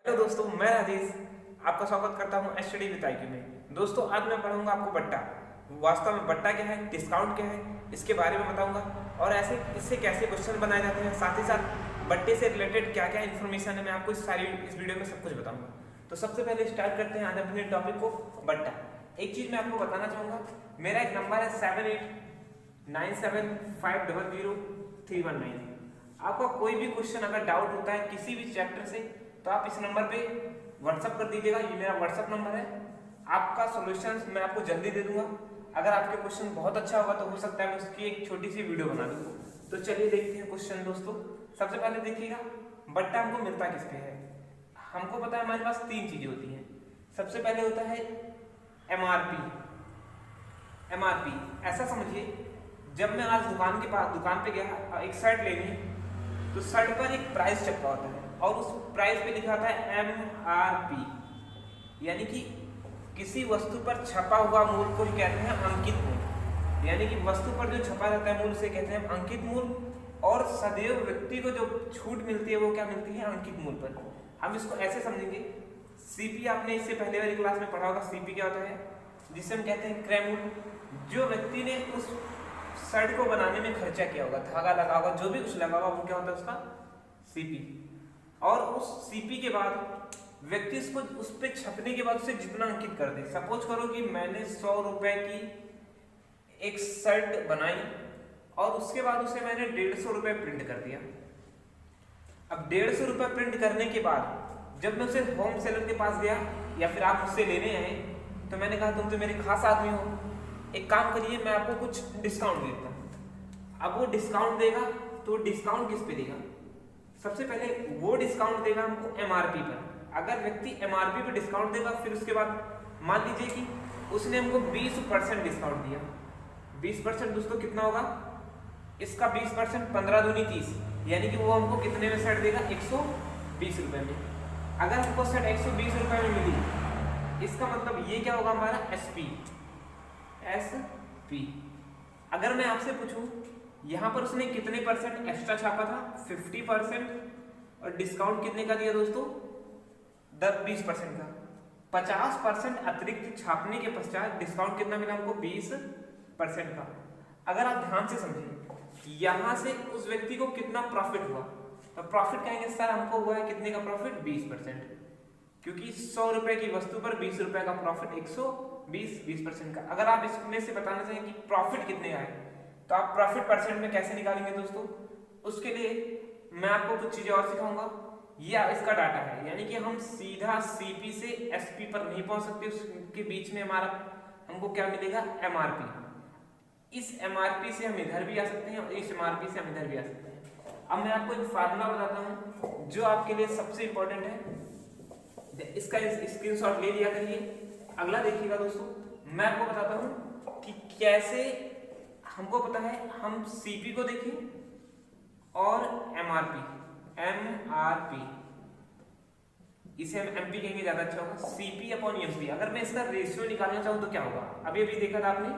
Hello दोस्तों, मैं राजेश आपका स्वागत करता हूं स्टडी विद IQ में। दोस्तों, आज मैं पढ़ाऊंगा आपको बट्टा। वास्तव में बट्टा क्या है, डिस्काउंट क्या है, इसके बारे में बताऊंगा और ऐसे इससे कैसे क्वेश्चन बनाए जाते हैं, साथ ही साथ बट्टे से रिलेटेड क्या क्या इन्फॉर्मेशन है, मैं आपको इस वीडियो में सब कुछ बताऊंगा। तो सबसे पहले स्टार्ट करते हैं आज अपने टॉपिक को, बट्टा। एक चीज मैं आपको बताना चाहूंगा, मेरा एक नंबर है 7897500319। आपका कोई भी क्वेश्चन अगर डाउट होता है किसी भी चैप्टर से तो आप इस नंबर पे व्हाट्सअप कर दीजिएगा। ये मेरा व्हाट्सअप नंबर है। आपका सॉल्यूशंस मैं आपको जल्दी दे दूंगा। अगर आपके क्वेश्चन बहुत अच्छा होगा तो हो सकता है मैं उसकी एक छोटी सी वीडियो बना दूँ। तो चलिए देखते हैं क्वेश्चन। दोस्तों, सबसे पहले देखिएगा, बट्टा हमको मिलता किस पे है। हमको पता है हमारे पास तीन चीजें होती हैं। सबसे पहले होता है MRP। ऐसा समझिए, जब मैं आज दुकान पे गया एक शर्ट लेने, तो शर्ट पर एक प्राइस चिपका होता है और उस प्राइस पे लिखा होता है MRP, यानी कि किसी वस्तु पर छपा हुआ मूल्य को कहते हैं अंकित मूल्य। यानी कि वस्तु पर जो छपा रहता है मूल्य से कहते हैं अंकित मूल्य, और सदैव व्यक्ति को जो छूट मिलती है वो क्या मिलती है, अंकित मूल्य पर। हम इसको ऐसे समझेंगे, CP आपने इससे पहले वाली क्लास में पढ़ा होगा। CP क्या होता है, जिसे हम कहते हैं क्रय मूल्य। जो व्यक्ति ने उस शर्ट को बनाने में खर्चा किया होगा, धागा लगा होगा, जो भी कुछ लगा होगा, वो क्या होता है उसका CP। और उस CP के बाद व्यक्ति इसको उस पे छपने के बाद उसे जितना अंकित कर दे। सपोज करो कि मैंने 100 रुपए की एक शर्ट बनाई और उसके बाद उसे मैंने 150 रुपए प्रिंट कर दिया। अब 150 रुपए प्रिंट करने के बाद जब मैं उसे होम सेलर के पास गया या फिर आप मुझसे लेने आए, तो मैंने कहा तुम तो मेरे खास आदमी हो, एक काम करिए मैं आपको कुछ डिस्काउंट देता हूँ। अब वो डिस्काउंट देगा, तो डिस्काउंट किस पे देगा? सबसे पहले वो डिस्काउंट देगा हमको MRP पर। अगर व्यक्ति MRP पे डिस्काउंट देगा, फिर उसके बाद मान लीजिए कि उसने हमको 20% डिस्काउंट दिया। 20% दोस्तों कितना होगा, इसका 20% 15 दूनी 30, यानी कि वो हमको कितने में शर्ट देगा, 120 रुपए में। अगर हमको शर्ट 120 रुपए में मिली, इसका मतलब ये क्या होगा हमारा SP। अगर मैं आपसे पूछूं यहां पर उसने कितने परसेंट एक्स्ट्रा छापा था, 50%, और डिस्काउंट कितने का दिया दोस्तों, 20% का। 50% अतिरिक्त छापने के पश्चात डिस्काउंट कितना मिला हमको, 20% का। अगर आप ध्यान से समझें, यहां से उस व्यक्ति को कितना प्रॉफिट हुआ, तो प्रॉफिट कहेंगे सर हमको हुआ है कितने का प्रॉफिट, 20%, क्योंकि 100 रुपए की वस्तु पर 20 रुपए का प्रॉफिट, 120% का। अगर आप इसमें से बताना चाहें कि प्रॉफिट कितने आए, तो आप प्रॉफिट परसेंट में कैसे निकालेंगे दोस्तों, उसके लिए मैं आपको कुछ चीजें और सिखाऊंगा। ये इसका डाटा है, यानी कि हम सीधा CP से SP पर नहीं पहुंच सकते, उसके बीच में हमारा हमको क्या मिलेगा, MRP। इस MRP से हम इधर भी आ सकते हैं और इस MRP से हम इधर भी आ सकते हैं। अब मैं आपको एक फार्मूला बताता हूं जो आपके लिए सबसे इंपॉर्टेंट है, इसका स्क्रीनशॉट ले लिया करिए। अगला देखिएगा दोस्तों, मैं आपको बताता हूं कि कैसे हमको पता है, हम CP को देखें और MRP, इसे हम MP कहेंगे, ज्यादा अच्छा होगा, CP/MP। अगर मैं इसका रेशियो निकालना चाहूं तो क्या होगा, अभी देखा था आपने,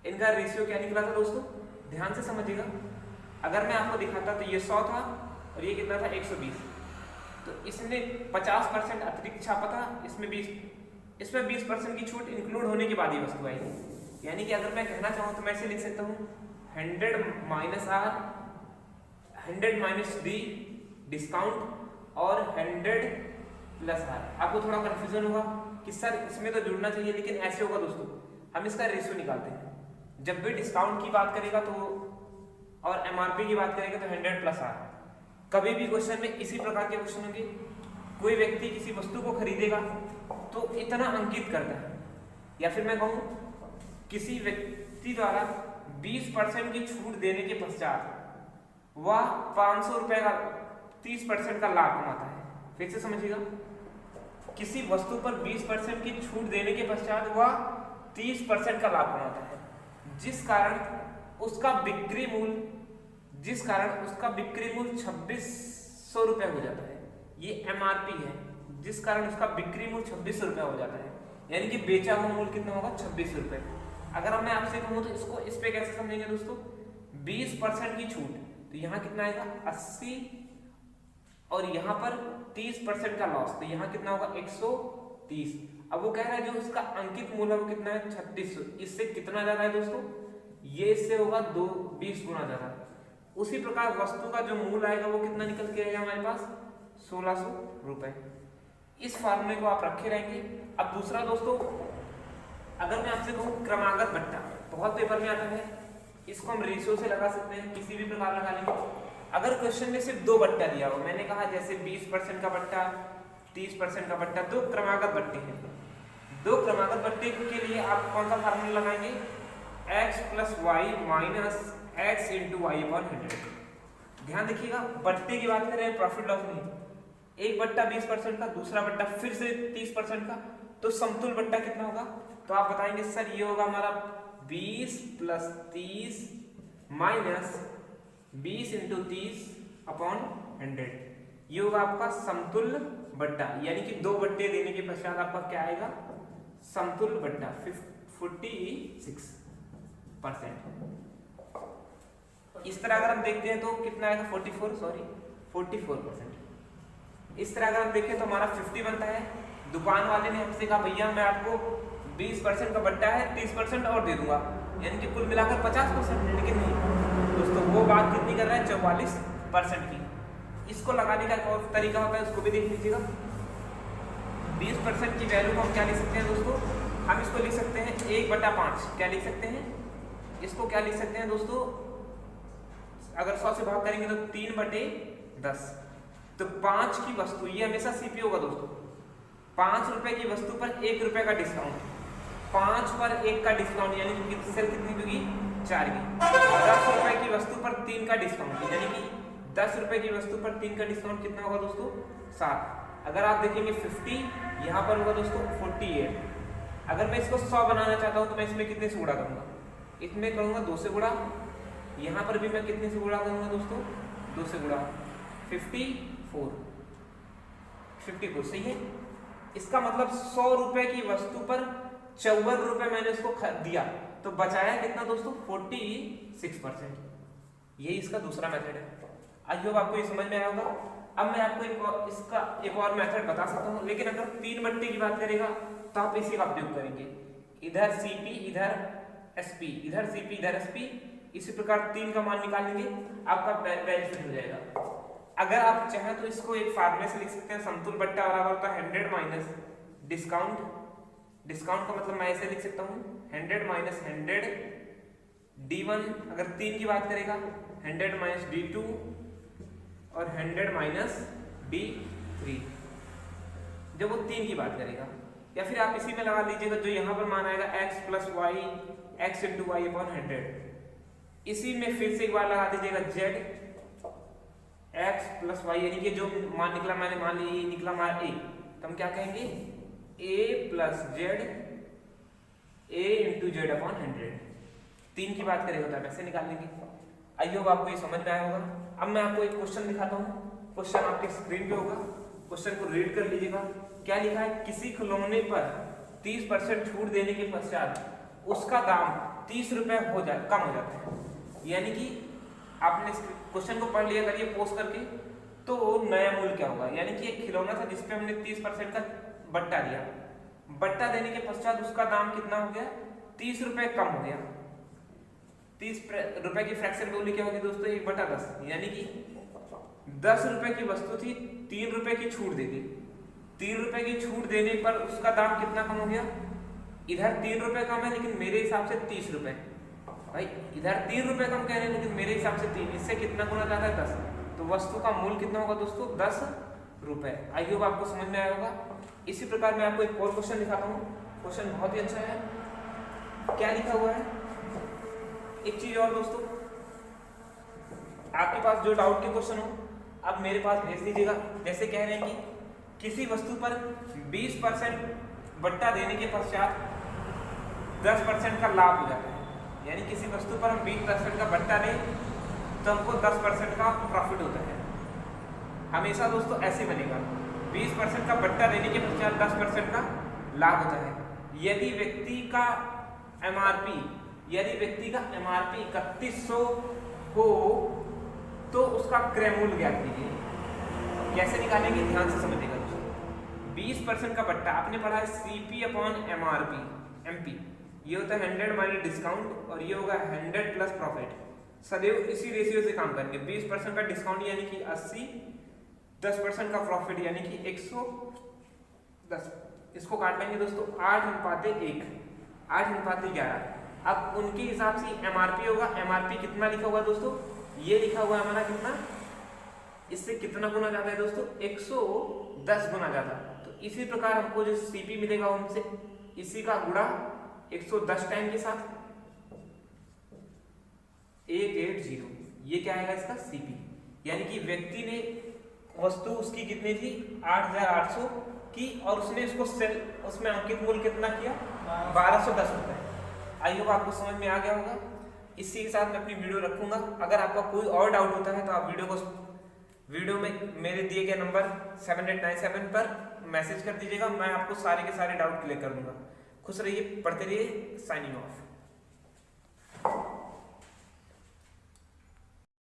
इनका रेशियो क्या निकला था दोस्तों, ध्यान से समझिएगा। अगर मैं आपको दिखाता तो ये 100 था और ये कितना था, 120। तो इसने 50% अतिरिक्त छापा था, इसमें 20% की छूट इंक्लूड होने के बाद ही वस्तु आई। यानी कि अगर मैं कहना चाहूँ तो मैं इसे लिख सकता हूँ 100 - D डिस्काउंट और 100 + R। आपको थोड़ा कंफ्यूजन होगा कि सर इसमें तो जुड़ना चाहिए, लेकिन ऐसे होगा दोस्तों, हम इसका रेशियो निकालते हैं। जब भी डिस्काउंट की बात करेगा तो और MRP की बात करेगा तो 100 + R। कभी भी क्वेश्चन में इसी प्रकार के क्वेश्चन होंगे, कोई व्यक्ति किसी वस्तु को खरीदेगा तो इतना अंकित करता है, या फिर मैं कहूँ किसी व्यक्ति द्वारा 20% की छूट देने के पश्चात वह 500 रुपए का 30% का लाभ कमाता है। फिर से समझिएगा, किसी वस्तु पर 20% की छूट देने के पश्चात वह 30% का लाभ कमाता है, जिस कारण उसका बिक्री मूल्य 2600 रुपए हो जाता है। ये MRP है, जिस कारण उसका बिक्री मूल्य 2600 रुपए हो जाता है, यानी कि बेचा हुआ मूल्य कितना होगा, 2600 रुपए। अगर मैं आपसे कहूँ तो इसको इस पे कैसे समझेंगे दोस्तों, 20% की छूट, तो यहाँ कितना आएगा, 80, और यहाँ पर 30% का लॉस, तो यहाँ कितना होगा 130। अब वो कह रहा है जो उसका अंकित मूल्य है वो कितना है 3600, इससे कितना ज्यादा है दोस्तों, ये इससे होगा 20 गुना ज्यादा। उसी प्रकार वस्तु का जो मूल्य आएगा वो कितना निकल के आएगा हमारे पास 1600 रुपए। इस फॉर्मूले को आप रखे रहेंगे। अब दूसरा दोस्तों, अगर मैं आपसे कहूँ क्रमागत बट्टा, बहुत पेपर में आता है, इसको हम रेशियो से लगा सकते हैं, किसी भी प्रकार लगा लेंगे। अगर क्वेश्चन में सिर्फ 2 बट्टा दिया हो, मैंने कहा जैसे 20% का बट्टा, 30% का बट्टा, 2 क्रमागत बट्टे हैं, 2 क्रमागत बट्टे के लिए आप कौन सा फार्मूला लगाएंगे, x + y - x × y/100। ध्यान देखिएगा, बट्टे की बात कर रहे हैं, प्रॉफिट लॉस नहीं। एक बट्टा 20% का, दूसरा बट्टा फिर से 30% का, तो समतुल बट्टा कितना होगा, तो आप बताएंगे सर ये होगा हमारा 20 + 30 - 20 × 30/100। ये होगा आपका समतुल्य बट्टा, यानी कि 2 बट्टे देने के पश्चात आपका क्या आएगा, समतुल्य बट्टा 46%। इस तरह अगर हम देखते हैं तो कितना आएगा 44%। इस तरह अगर हम देखें तो हमारा 50 बनता है। दुकान वाले ने हमसे कहा भैया मैं आपको 20% का बट्टा है 30% और दे दूंगा, यानी कि कुल मिलाकर 50%, लेकिन नहीं दोस्तों, वो बात कितनी कर रहा है 44% की। इसको लगाने का एक और तरीका होता है, उसको भी देख लीजिएगा। 20% की वैल्यू को हम क्या लिख सकते हैं दोस्तों, हम इसको लिख सकते हैं 1/5। क्या लिख सकते हैं, इसको क्या लिख सकते हैं दोस्तों, अगर 100 से भाग करेंगे तो 3/10। तो 5 की वस्तु, ये हमेशा सीपी होगा दोस्तों, 5 रुपए की वस्तु पर 1 रुपए का डिस्काउंट, 5 पर 1 का डिस्काउंट, यानी कि सेल कितनी होगी 4 की। 10 रुपए की वस्तु पर 3 का डिस्काउंट, यानी कि 10 रुपए की वस्तु पर 3 का डिस्काउंट कितना होगा दोस्तों 7। अगर आप देखेंगे 50, यहाँ पर होगा दोस्तों 48। अगर मैं इसको 100 बनाना चाहता हूँ तो मैं इसमें कितने से गुणा करूंगा, इसमें करूंगा 2 से गुणा, यहाँ पर भी मैं कितने से गुणा करूंगा दोस्तों 2 से गुणा, 54 सही है। इसका मतलब 100 रुपए की वस्तु पर 54 रुपए मैंने उसको दिया, तो बचाया कितना दोस्तों 46%। यही इसका दूसरा मेथड है। आई होप आपको ये समझ में आया होगा। अब मैं आपको इसका एक और मेथड बता सकता हूँ, लेकिन अगर 3 बट्टे की बात करेगा तो आप इसी का उपयोग करेंगे, इधर CP इधर SP, इधर CP इधर SP, इसी प्रकार 3 का मान निकालेंगे, आपका बेनिफिट हो जाएगा। अगर आप चाहें तो इसको एक फार्मूले से लिख सकते हैं, समतुल बट्टा बराबर होता है 100 माइनस डिस्काउंट। डिस्काउंट का मतलब मैं ऐसे लिख सकता हूँ 100 माइनस 100 D1। अगर 3 की बात करेगा 100 माइनस D2 और 100 माइनस D3, जब वो 3 की बात करेगा। या फिर आप इसी में लगा लीजिएगा, जो यहाँ पर मान आएगा x + y x × y/100, इसी में फिर से एक बार लगा दीजिएगा z x + y, यानी कि जो मान निकला मैंने मान लिया निकला हमारा a, तो हम क्या कहेंगे a + z a × z/100। 3 की बात करेगा तो ऐसे निकाल लेंगे। आई होप आपको ये समझ में आया होगा। अब मैं आपको एक क्वेश्चन दिखाता हूँ, क्वेश्चन आपके स्क्रीन पे होगा, क्वेश्चन को रीड कर लीजिएगा। क्या लिखा है, किसी खिलौने पर 30% छूट देने के पश्चात उसका दाम 30 रुपए कम हो जाता है। यानी कि आपने क्वेश्चन को पढ़ लिया, करिए पोस्ट करके, तो नया मूल्य क्या होगा, यानी कि एक खिलौना था जिसपे हमने 30% का बट्टा दिया, बट्टा देने के पश्चात उसका दाम कितना हो गया 30 रुपए कम हो गया। 30 रुपए की फ्रैक्शन वैल्यू क्या होगी दोस्तों 1/10, यानी कि 10 रुपए की वस्तु थी, 3 रुपए की छूट दे दी, 3 रुपए की छूट देने पर उसका दाम कितना कम हो गया, इधर 3 रुपए कम है लेकिन मेरे हिसाब से 30 रुपए, भाई इधर 3 रुपए कम कह रहे हैं लेकिन मेरे हिसाब से 3, इससे कितना गुना ज्यादा है 10, तो वस्तु का मूल्य कितना होगा दोस्तों 10 रुपए। आई होप आपको समझ में आया होगा। इसी प्रकार मैं आपको एक और क्वेश्चन दिखाता हूँ, क्वेश्चन बहुत ही अच्छा है। क्या लिखा हुआ है, एक चीज और दोस्तों, आपके पास जो डाउट के क्वेश्चन हो आप मेरे पास भेज दीजिएगा। जैसे कह रहे हैं कि किसी वस्तु पर 20% बट्टा देने के पश्चात 10% का लाभ हो जाता है, यानी किसी वस्तु पर हम 20% का बट्टा दें तो हमको 10% का प्रॉफिट होता है। हमेशा दोस्तों ऐसे बनेगा, 20% का बट्टा देने के पश्चात 10% का लाभ होता है। यदि व्यक्ति का MRP 3100 हो तो उसका क्रय मूल्य ज्ञात कीजिए। कैसे निकालेंगे ध्यान से समझिएगा दोस्तों। 20% का बट्टा आपने पढ़ा है CP अपॉन MRP MP, ये होता है 100 माइनस डिस्काउंट और ये होगा 100 प्लस प्रॉफिट। सदैव इसी रेशियो से काम करेंगे। 20% का डिस्काउंट यानी कि 80, 10% का प्रॉफिट यानी कि 110। इसको काट लेंगे दोस्तों 8:1, 8:11। अब उनके हिसाब से MRP होगा। MRP कितना लिखा हुआ दोस्तों, ये लिखा हुआ है हमारा कितना, इससे कितना गुना ज्यादा है दोस्तों, 110 गुना ज्यादा। तो इसी प्रकार हमको जो CP मिलेगा हमसे इसी का गुणा 110 टाइम के साथ 880, ये क्या आएगा इसका CP। यानी कि व्यक्ति ने वस्तु उसकी कितनी थी 8800 की और उसने उसको सेल, उसमें अंकित मूल्य कितना किया 1210 रुपए। आई होप आपको समझ में आ गया होगा। इसी के साथ मैं अपनी वीडियो रखूंगा। अगर आपका कोई और डाउट होता है तो आप वीडियो में मेरे दिए गए नंबर 7897 पर मैसेज कर दीजिएगा, मैं आपको सारे के सारे डाउट क्लियर कर दूंगा। खुश रहिए, पढ़ते रहिए। Signing off.